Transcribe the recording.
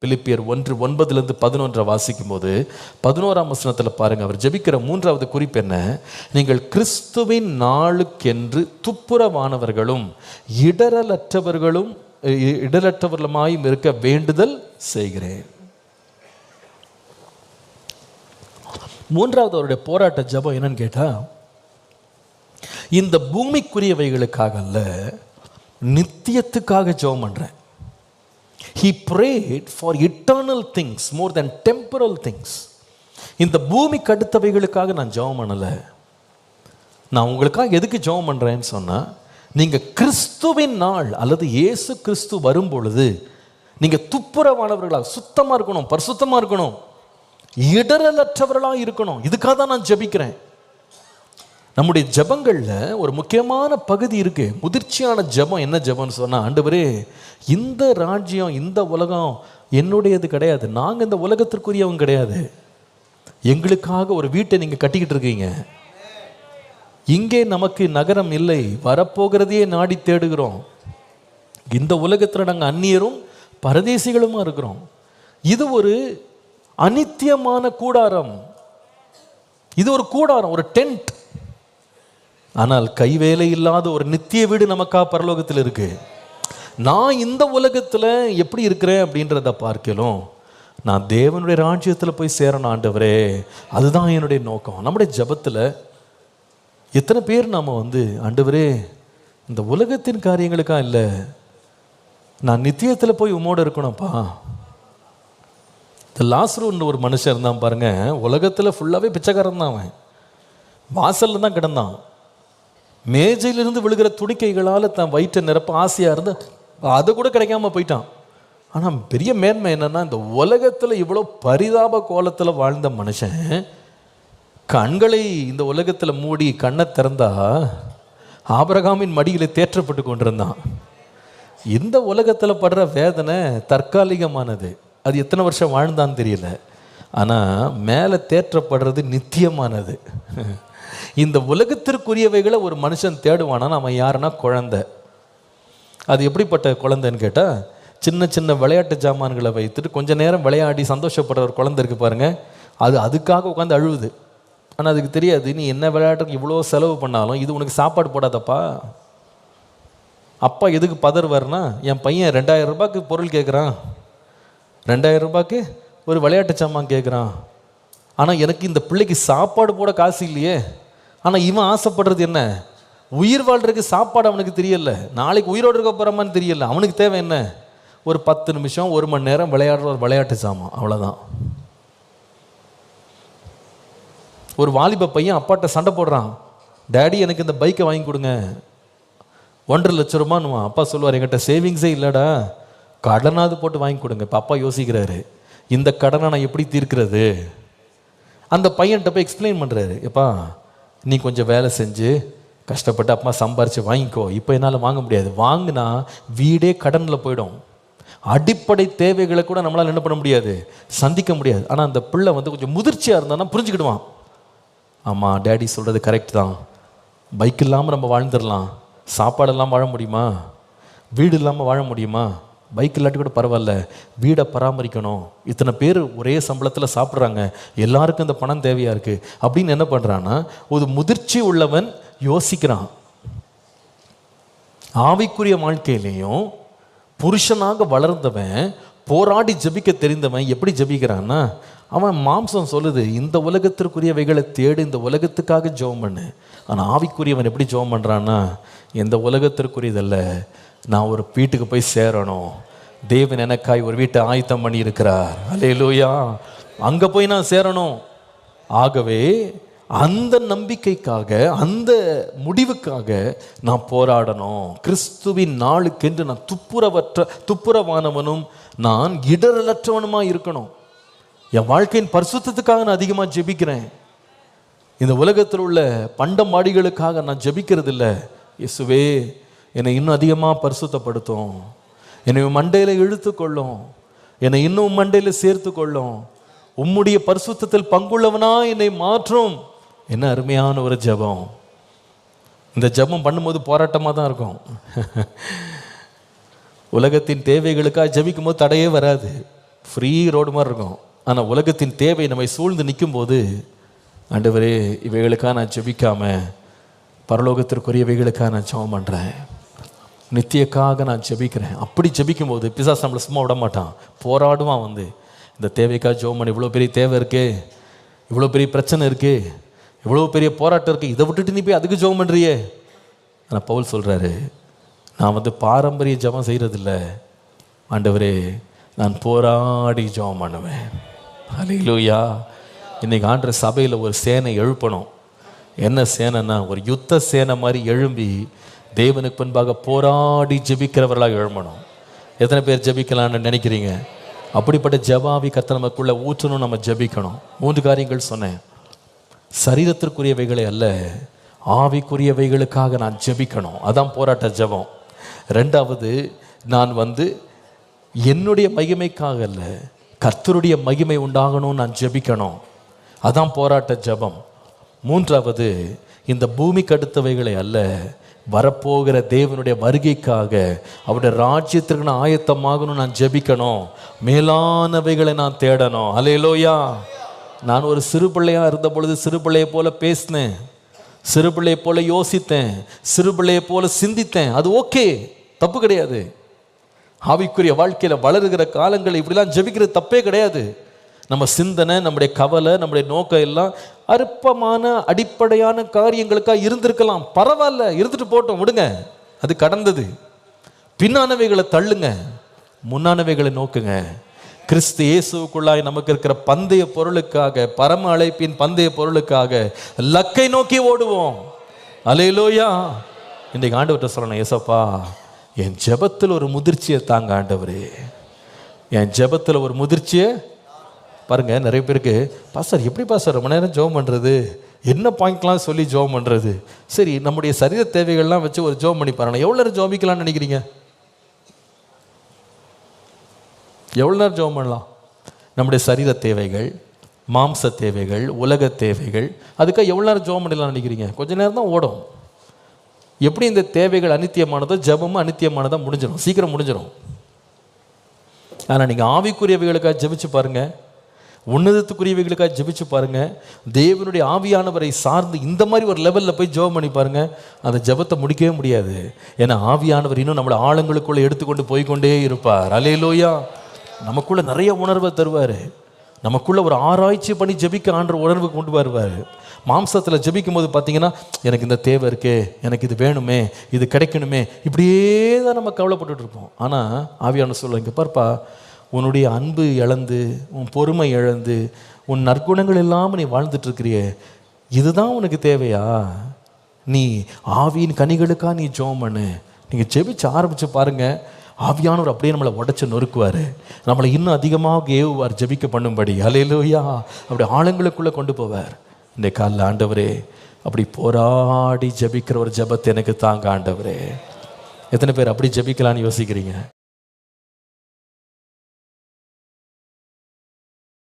பிலிப்பியர் 1:9-11 வாசிக்கும் போது 11ஆம் வசனத்தில் பாருங்க, அவர் ஜெபிக்கிற 3வது குறிப்பு என்ன? நீங்கள் கிறிஸ்துவின் நாளுக்கென்று துப்புரவானவர்களும் இடரற்றவர்களுமாயும் இருக்க வேண்டுதல் செய்கிறேன். 3வது அவருடைய போராட்ட ஜெபம் என்னன்னு கேட்டா, இந்த பூமிக்குரியவைகளுக்காக அல்ல, நித்தியத்துக்காக ஜெபம் பண்றேன். He prayed for eternal things more than temporal things. இந்த பூமிக்கு அடுத்தவைகளுக்காக நான் ஜெபம் பண்ணல. நான் உங்களுக்காக எதுக்கு ஜெபம் பண்றேன்னு சொன்னா, நீங்க கிறிஸ்துவின் நாள் அல்லது இயேசு கிறிஸ்து வரும் பொழுது நீங்க துப்புரவானவர்களாக, சுத்தமா இருக்கணும், பரிசுத்தமா இருக்கணும், இடரலற்றவர்களாக இருக்கணும். இதுக்காக தான் நான் ஜெபிக்கிறேன். நம்முடைய ஜெபங்கள்ல ஒரு முக்கியமான பகுதி இருக்கு, முதிர்ச்சியான ஜெபம். என்ன ஜெபம்னு சொன்னா, ஆண்டவரே இந்த ராஜ்யம், இந்த உலகம் என்னுடையது கிடையாது, நாங்க இந்த உலகத்திற்குரியவங்க கிடையாது. எங்களுக்காக ஒரு வீட்டை நீங்க கட்டிக்கிட்டு இருக்கீங்க. இங்கே நமக்கு நகரம் இல்லை, வரப்போகிறதையே நாடி தேடுகிறோம். இந்த உலகத்துல நாங்க அந்நியரும் பரதேசிகளுமா இருக்கிறோம். இது ஒரு அநித்தியமான கூடாரம், இது ஒரு கூடாரம், ஒரு டென்ட். ஆனால் கைவேலை இல்லாத ஒரு நித்திய வீடு நமக்கா பரலோகத்தில் இருக்கு. நான் இந்த உலகத்துல எப்படி இருக்கிறேன் அப்படின்றத பார்க்கலாம், நான் தேவனுடைய ராஜ்யத்துல போய் சேரணும் ஆண்டவரே, அதுதான் என்னுடைய நோக்கம். நம்முடைய ஜெபத்துல எத்தனை பேர் நாம ஆண்டவரே இந்த உலகத்தின் காரியங்களுக்கா இல்லை, நான் நித்தியத்துல போய் உம்மோட இருக்கணும்ப்பா. இந்த லாசருன்னு ஒரு மனுஷன் இருந்தான் பாருங்க, உலகத்துல ஃபுல்லாவே பிச்சைக்காரன் தான். அவன் வாசல்ல தான் கிடந்தான். மேஜையிலிருந்து விழுகிற துணிக்கைகளால் தன் வயிற்றை நிரப்ப ஆசையாக இருந்து அது கூட கிடைக்காம போயிட்டான். ஆனால் பெரிய மேன்மை என்னன்னா, இந்த உலகத்தில் இவ்வளோ பரிதாப கோலத்தில் வாழ்ந்த மனுஷன் கண்களை இந்த உலகத்தில் மூடி கண்ணை திறந்தா ஆபிரகாமின் மடியில் தேற்றப்பட்டு கொண்டிருந்தான். இந்த உலகத்தில் படுற வேதனை தற்காலிகமானது, அது எத்தனை வருஷம் வாழ்ந்தான்னு தெரியல. ஆனால் மேலே தேற்றப்படுறது நித்தியமானது. இந்த உலகத்திற்குரியவைகளை ஒரு மனுஷன் தேடுவானா, அவன் யாருன்னா குழந்தை. அது எப்படிப்பட்ட குழந்தைன்னு கேட்டால், சின்ன சின்ன விளையாட்டு ஜாமான்களை வைத்துட்டு கொஞ்ச நேரம் விளையாடி சந்தோஷப்படுற ஒரு குழந்தை இருக்கு பாருங்க, அது அதுக்காக உட்காந்து அழுவுது. ஆனால் அதுக்கு தெரியாது, நீ என்ன விளையாட்டுக்கு இவ்வளோ செலவு பண்ணாலும் இது உனக்கு சாப்பாடு போடாதப்பா. அப்பா எதுக்கு பதறுவார்னா, என் பையன் 2000 ரூபாய்க்கு பொருள் கேட்குறான், 2000 ரூபாய்க்கு ஒரு விளையாட்டு ஜாமான் கேட்குறான், ஆனால் எனக்கு இந்த பிள்ளைக்கு சாப்பாடு போட காசு இல்லையே. ஆனால் இவன் ஆசைப்படுறது என்ன? உயிர் வாழ்றதுக்கு சாப்பாடு அவனுக்கு தெரியல, நாளைக்கு உயிரோடு இருக்க போகிறோமான்னு தெரியல. அவனுக்கு தேவை என்ன? ஒரு 10 நிமிஷம் 1 மணி நேரம் விளையாடுற ஒரு விளையாட்டு சாமான், அவ்வளோதான். ஒரு வாலிப பையன் அப்பாட்ட சண்டை போடுறான், டேடி எனக்கு இந்த பைக்கை வாங்கி கொடுங்க, 1.5 லட்சம் ரூபான்னு. அப்பா சொல்லுவார், என்கிட்ட சேவிங்ஸே இல்லைடா, கடனாவது போட்டு வாங்கி கொடுங்க. இப்போ அப்பா யோசிக்கிறாரு, இந்த கடனை நான் எப்படி தீர்க்கிறது? அந்த பையன்கிட்ட போய் எக்ஸ்பிளைன் பண்ணுறாரு, எப்பா நீ கொஞ்சம் வேலை செஞ்சு கஷ்டப்பட்டு அப்பா சம்பாரித்து வாங்கிக்கோ, இப்போ என்னால் வாங்க முடியாது, வாங்கினா வீடே கடனில் போயிடும், அடிப்படை தேவைகளை கூட நம்மளால் என்ன பண்ண முடியாது, சந்திக்க முடியாது. ஆனால் அந்த பிள்ளை கொஞ்சம் முதிர்ச்சியாக இருந்தானா புரிஞ்சுக்கிடுவான், ஆமாம் டேடி சொல்கிறது கரெக்ட் தான், பைக் இல்லாமல் நம்ம வாழ்ந்துடலாம், சாப்பாடு இல்லாமல் வாழ முடியுமா, வீடு இல்லாமல் வாழ முடியுமா, பைக் இல்லாட்டி கூட பரவாயில்ல, வீடை பராமரிக்கணும், இத்தனை பேர் ஒரே சம்பளத்தில் சாப்பிட்றாங்க, எல்லாருக்கும் இந்த பணம் தேவையாக இருக்குது அப்படின்னு என்ன பண்ணுறான்னா, ஒரு முதிர்ச்சி உள்ளவன் யோசிக்கிறான். ஆவிக்குரிய வாழ்க்கையிலையும் புருஷனாக வளர்ந்தவன், போராடி ஜெபிக்க தெரிந்தவன் எப்படி ஜெபிக்கிறான்னா, அவன் மாம்சம் சொல்லுது இந்த உலகத்திற்குரியவைகளை தேடு, இந்த உலகத்துக்காக ஜெபம் பண்ணு. ஆனால் ஆவிக்குரியவன் எப்படி ஜெபம் பண்ணுறான்னா, இந்த உலகத்திற்குரியதல்ல, நான் ஒரு வீட்டுக்கு போய் சேரணும், தேவன் எனக்காய் ஒரு வீட்டை ஆயத்தம் பண்ணி இருக்கிறார், அல்லேலூயா, அங்கே போய் நான் சேரணும். ஆகவே அந்த நம்பிக்கைக்காக, அந்த முடிவுக்காக நான் போராடணும். கிறிஸ்துவின் நாளுக்கென்று நான் துப்புரவானவனும் நான் இடரலற்றவனுமா இருக்கணும். என் வாழ்க்கையின் பரிசுத்தத்துக்காக நான் அதிகமாக ஜெபிக்கிறேன். இந்த உலகத்தில் உள்ள பண்டமாடிகளுக்காக நான் ஜெபிக்கிறது இல்லை. இயேசுவே என்னை இன்னும் அதிகமாக பரிசுத்தப்படுத்தும், என்னை மண்டையில் இழுத்துக்கொள்ளும், என்னை இன்னும் மண்டையில் சேர்த்து கொள்ளும், உம்முடைய பரிசுத்தத்தில் பங்குள்ளவனா என்னை மாற்றும். என்ன அருமையான ஒரு ஜெபம். இந்த ஜெபம் பண்ணும்போது போராட்டமாக தான் இருக்கும். உலகத்தின் தேவைகளுக்காக ஜெபிக்கும் போது தடையே வராது. ஃப்ரீ ரோடு மாதிரி இருக்கும். ஆனால் உலகத்தின் தேவை நம்மை சூழ்ந்து நிற்கும்போது, ஆண்டவரே இவைகளுக்காக நான் ஜெபிக்காம பரலோகத்திற்குரியவைகளுக்காக நான் ஜெபம் பண்ணுறேன், நித்தியக்காக நான் ஜெபிக்கிறேன். அப்படி ஜெபிக்கும்போது பிசாசு நம்மளை சும்மா விட மாட்டான், போராடுவான். வந்து இந்த தேவைக்காக ஜெபம் பண்ண, இவ்வளோ பெரிய தேவை இருக்கே, இவ்வளோ பெரிய பிரச்சனை இருக்கே, இவ்வளோ பெரிய போராட்டம் இருக்குது, இதை விட்டுட்டு நீ போய் அதுக்கு ஜெபம் பண்ணுறியே. ஆனால் பவுல் சொல்கிறாரு, நான் வந்து பாரம்பரிய ஜெபம் செய்கிறதில்ல ஆண்டவரே, நான் போராடி ஜெபம் பண்ணுவேன். ஹல்லேலூயா. இன்றைக்கி ஆண்டவர சபையில் ஒரு சேனை எழுப்பணும். என்ன சேனைன்னா, ஒரு யுத்த சேனை மாதிரி எழும்பி தேவனுக்கு முன்பாக போராடி ஜெபிக்கிறவர்களாக எழும்பணும். எத்தனை பேர் ஜெபிக்கலான்னு நினைக்கிறீங்க? அப்படிப்பட்ட ஜெபாவி கர்த்தர் நமக்குள்ளே ஊற்றணும். நம்ம ஜெபிக்கணும். 3 காரியங்கள் சொன்னேன். சரீரத்திற்குரியவைகளை அல்ல, ஆவிக்குரியவைகளுக்காக நான் ஜெபிக்கணும். அதான் போராட்ட ஜெபம். 2வது, நான் வந்து என்னுடைய மகிமைக்காக அல்ல, கர்த்தருடைய மகிமை உண்டாகணும் நான் ஜெபிக்கணும். அதான் போராட்ட ஜெபம். 3வது, இந்த பூமிக்கு அடுத்தவைகளை அல்ல, வரப்போகிற தேவனுடைய வருகைக்காக, அவருடைய ராஜ்யத்திற்கு நான் ஆயத்தமாகணும் நான் ஜெபிக்கணும். மேலானவைகளை நான் தேடணும். அல்லேலூயா. நான் ஒரு சிறு பிள்ளையாக இருந்த பொழுது சிறு பிள்ளையை போல பேசினேன், சிறு பிள்ளையை போல யோசித்தேன், சிறு பிள்ளையை போல சிந்தித்தேன். அது ஓகே, தப்பு கிடையாது. ஆவிக்குரிய வாழ்க்கையில் வளருகிற காலங்கள் இப்படிலாம் ஜெபிக்கிறது தப்பே கிடையாது. நம்ம சிந்தனை, நம்முடைய கவலை, நம்முடைய நோக்கம் எல்லாம் அற்பமான அடிப்படையான காரியங்களுக்காக இருந்திருக்கலாம். பரவாயில்ல, இருந்துட்டு போட்டோம், விடுங்க, அது கடந்தது. பின்னானவைகளை தள்ளுங்க, முன்னானவைகளை நோக்குங்க. கிறிஸ்து இயேசுக்குள்ளாய் நமக்கு இருக்கிற பந்தய பொருளுக்காக, பரம அழைப்பின் பந்தய பொருளுக்காக லக்கை நோக்கி ஓடுவோம். அல்லேலூயா. இன்றைக்கு ஆண்டவர்கிட்ட சொல்லணும், ஏசப்பா என் ஜெபத்தில் ஒரு முதிர்ச்சியை தாங்க ஆண்டவரே, என் ஜெபத்தில் ஒரு முதிர்ச்சியை. பாருங்கள், நிறைய பேருக்கு, பாஸ்டர் எப்படி பாஸ்டர் ரொம்ப நேரம் ஜெபம் பண்ணுறது, என்ன பாயிண்ட்லாம் சொல்லி ஜெபம் பண்ணுறது. சரி, நம்முடைய சரீர தேவைகள்லாம் வச்சு ஒரு ஜெபம் பண்ணி பாருங்க. எவ்வளோ நேரம் ஜெபிக்கலாம்னு நினைக்கிறீங்க? எவ்வளோ நேரம் ஜெபம் பண்ணலாம்? நம்முடைய சரீர தேவைகள், மாம்ச தேவைகள், உலக தேவைகள், அதுக்காக எவ்வளோ நேரம் ஜெபம் பண்ணலாம்னு நினைக்கிறீங்க? கொஞ்சம் நேரம் தான் ஓடும். எப்படி இந்த தேவைகள் அனித்தியமானதோ ஜெபமும் அனித்தியமானதாக முடிஞ்சிடும், சீக்கிரம் முடிஞ்சிடும். ஆனால் நீங்கள் ஆவிக்குரியவைகளுக்காக ஜெபிச்சு பாருங்கள், உன்னதத்துக்குரியவைகளுக்காக ஜெபிச்சு பாருங்கள், தேவனுடைய ஆவியானவரை சார்ந்து இந்த மாதிரி ஒரு லெவலில் போய் ஜெபம் பண்ணி பாருங்கள். அந்த ஜெபத்தை முடிக்கவே முடியாது. ஏன்னா ஆவியானவர் இன்னும் நம்மளை ஆழங்களுக்குள்ளே எடுத்துக்கொண்டு போய்கொண்டே இருப்பார். அல்லேலூயா. நமக்குள்ளே நிறைய உணர்வை தருவார். நமக்குள்ளே ஒரு ஆராய்ச்சி பண்ணி ஜெபிக்க ஆண்ட உணர்வு கொண்டு வருவார். மாம்சத்தில் ஜெபிக்கும் போது பார்த்தீங்கன்னா, எனக்கு இந்த தேவை இருக்கே, எனக்கு இது வேணுமே, இது கிடைக்கணுமே, இப்படியே தான் நம்ம கவலைப்பட்டுட்டு இருப்போம். ஆனால் ஆவியானவர் சொல்ல, இங்கே பார்ப்பா, உன்னுடைய அன்பு இழந்து, உன் பொறுமை இழந்து, உன் நற்குணங்கள் இல்லாமல் நீ வாழ்ந்துட்டுருக்கிறியே, இதுதான் உனக்கு தேவையா? நீ ஆவியின் கனிகளுக்காக நீ ஜெபம் பண்ணு. நீங்கள் ஜெபிச்சு ஆரம்பித்து பாருங்கள், ஆவியானவர் அப்படியே நம்மளை உடச்சி நொறுக்குவார், நம்மளை இன்னும் அதிகமாக ஏவுவார் ஜெபிக்க பண்ணும்படி. அல்லேலூயா. அப்படி ஆழங்களுக்குள்ளே கொண்டு போவார். இந்த காலில் ஆண்டவரே, அப்படி போராடி ஜெபிக்கிற ஒரு ஜெபத்தை எனக்கு தாங்க ஆண்டவரே. எத்தனை பேர் அப்படி ஜெபிக்கலான்னு யோசிக்கிறீங்க?